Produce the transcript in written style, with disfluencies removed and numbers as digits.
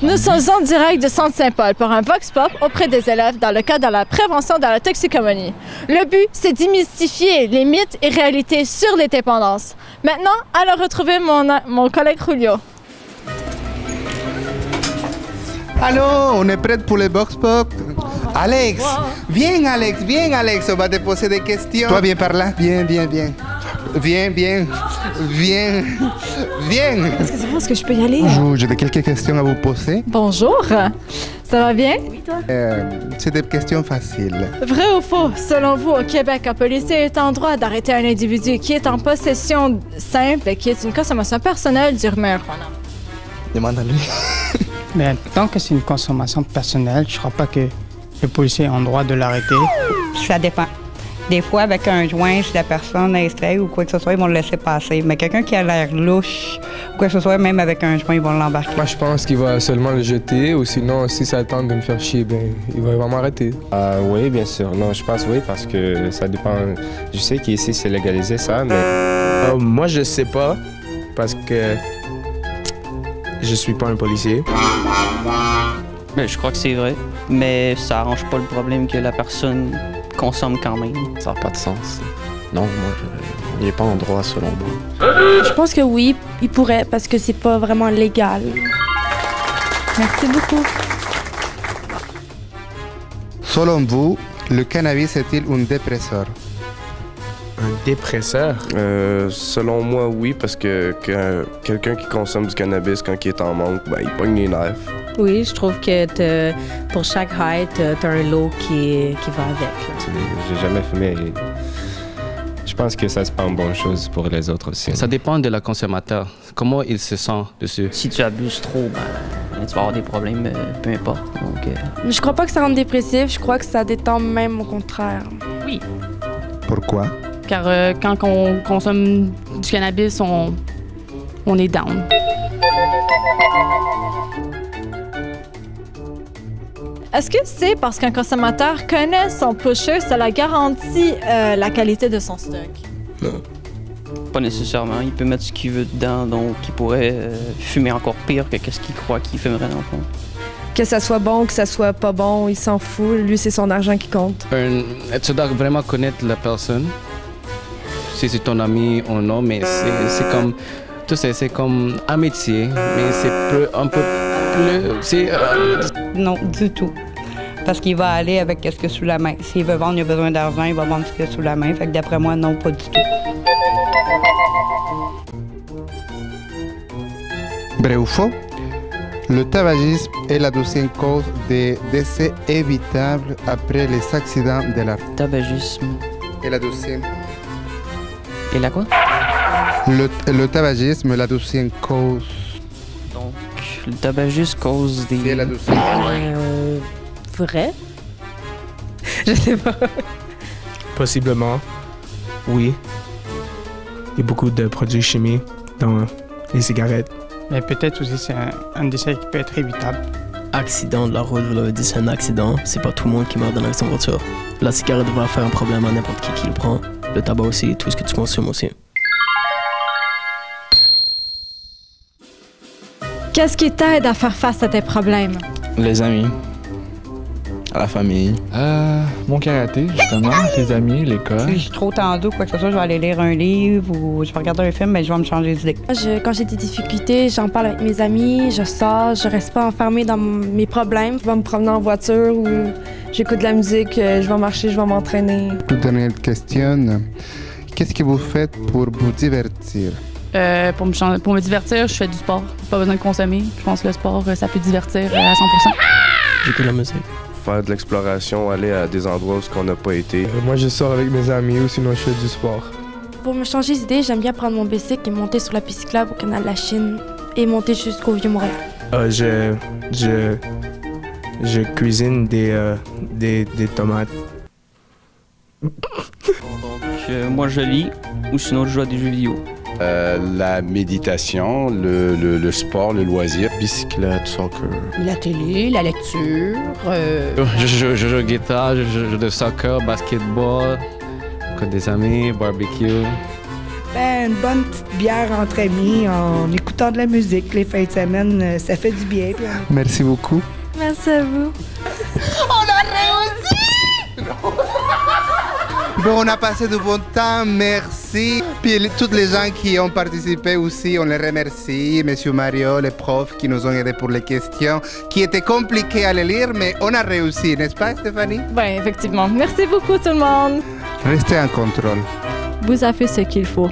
Nous sommes en direct de Centre Saint-Paul pour un Vox Pop auprès des élèves dans le cadre de la prévention de la toxicomanie. Le but, c'est démystifier les mythes et réalités sur les dépendances. Maintenant, allons retrouver mon collègue Julio. Allô, on est prêt pour les Vox Pop? Alex, viens Alex, on va te poser des questions. Toi, viens par là, viens. Viens. Excusez-moi, est-ce que je peux y aller? Bonjour, j'ai quelques questions à vous poser. Bonjour, ça va bien? Oui, toi? C'est des questions faciles. Vrai ou faux, selon vous, au Québec, un policier est en droit d'arrêter un individu qui est en possession simple et qui est une consommation personnelle du marijuana? Demande à lui. Mais tant que c'est une consommation personnelle, je ne crois pas que les policiers ont le droit de l'arrêter. Ça dépend. Des fois, avec un joint, si la personne est straight ou quoi que ce soit, ils vont le laisser passer. Mais quelqu'un qui a l'air louche ou quoi que ce soit, même avec un joint, ils vont l'embarquer. Moi, je pense qu'il va seulement le jeter, ou sinon, si ça tente de me faire chier, ben, il va m'arrêter. Oui, bien sûr. Non, je pense oui, parce que ça dépend. Je sais qu'ici, c'est légalisé, ça, mais... Moi, je sais pas, parce que je suis pas un policier. Mais je crois que c'est vrai, mais ça arrange pas le problème que la personne consomme quand même. Ça n'a pas de sens. Non, moi, il n'est pas en droit selon moi. Je pense que oui, il pourrait parce que c'est pas vraiment légal. Merci beaucoup. Selon vous, le cannabis est-il un dépresseur? Un dépresseur? Selon moi, oui, parce que quelqu'un qui consomme du cannabis quand il est en manque, ben, il pogne les nerfs. Oui, je trouve que pour chaque high, t'as un low qui va avec. J'ai jamais fumé et je pense que ça, c'est pas une bonne chose pour les autres aussi. Ça dépend de la consommateur, comment il se sent dessus. Si tu abuses trop, ben, tu vas avoir des problèmes, peu importe. Donc, Je crois pas que ça rende dépressif, je crois que ça détend même au contraire. Oui. Pourquoi? Car quand on consomme du cannabis, on est down. Est-ce que c'est parce qu'un consommateur connaît son pusher, cela garantit la qualité de son stock? Non. Pas nécessairement. Il peut mettre ce qu'il veut dedans, donc il pourrait fumer encore pire que ce qu'il croit qu'il fumerait dans le fond. Que ça soit bon, que ça soit pas bon, il s'en fout. Lui, c'est son argent qui compte. Tu dois vraiment connaître la personne. Si c'est ton ami ou non, mais c'est comme... Tu sais, c'est comme un métier, mais c'est un peu plus... Non, du tout. Parce qu'il va aller avec ce qu'il a sous la main. S'il veut vendre, il a besoin d'argent, il va vendre ce qu'il a sous la main. Fait que d'après moi, non, pas du tout. Vrai ou faux? Le tabagisme est la deuxième cause de décès évitable après les accidents de la route. Tabagisme. Et la deuxième? Et la quoi? Le tabagisme est la deuxième cause. Donc, le tabagisme cause des... Et la deuxième? Vrai? Je sais pas. Possiblement, oui. Il y a beaucoup de produits chimiques dans les cigarettes. Mais peut-être aussi c'est un décès qui peut être évitable. Accident de la route, vous l'avez dit, c'est un accident. C'est pas tout le monde qui meurt dans un accident de voiture. La cigarette va faire un problème à n'importe qui le prend. Le tabac aussi, tout ce que tu consommes aussi. Qu'est-ce qui t'aide à faire face à tes problèmes? Les amis, à la famille. Mon karaté, justement, les amis, l'école. Si je suis trop tendu ou quoi que ce soit, je vais aller lire un livre ou je vais regarder un film, mais je vais me changer d'idée. Quand j'ai des difficultés, j'en parle avec mes amis, je sors, je reste pas enfermée dans mes problèmes. Je vais me promener en voiture ou j'écoute de la musique, je vais marcher, je vais m'entraîner. Toute dernière question. Qu'est-ce que vous faites pour vous divertir? Pour me divertir, je fais du sport. Pas besoin de consommer. Je pense que le sport, ça peut divertir à 100%. J'écoute la musique. Faire de l'exploration, aller à des endroits où on n'a pas été. Moi, je sors avec mes amis ou sinon je fais du sport. Pour me changer d'idée, j'aime bien prendre mon bicycle et monter sur la piste cyclable au canal de la Chine et monter jusqu'au Vieux-Montréal. Je cuisine des tomates. Donc, moi, je lis ou sinon je joue à des jeux vidéo. La méditation, le sport, le loisir, bicyclette, soccer. La télé, la lecture. Je joue au guitare, je joue de soccer, basketball, avec des amis, barbecue. Une bonne petite bière entre amis, en écoutant de la musique. Les fins de semaine, ça fait du bien. Merci beaucoup. Merci à vous. On a réussi! Bon, on a passé du bon temps, merci. Puis toutes les gens qui ont participé aussi, on les remercie. Monsieur Mario, les profs qui nous ont aidés pour les questions, qui étaient compliquées à les lire, mais on a réussi, n'est-ce pas, Stéphanie? Oui, effectivement. Merci beaucoup tout le monde. Restez en contrôle. Vous avez fait ce qu'il faut.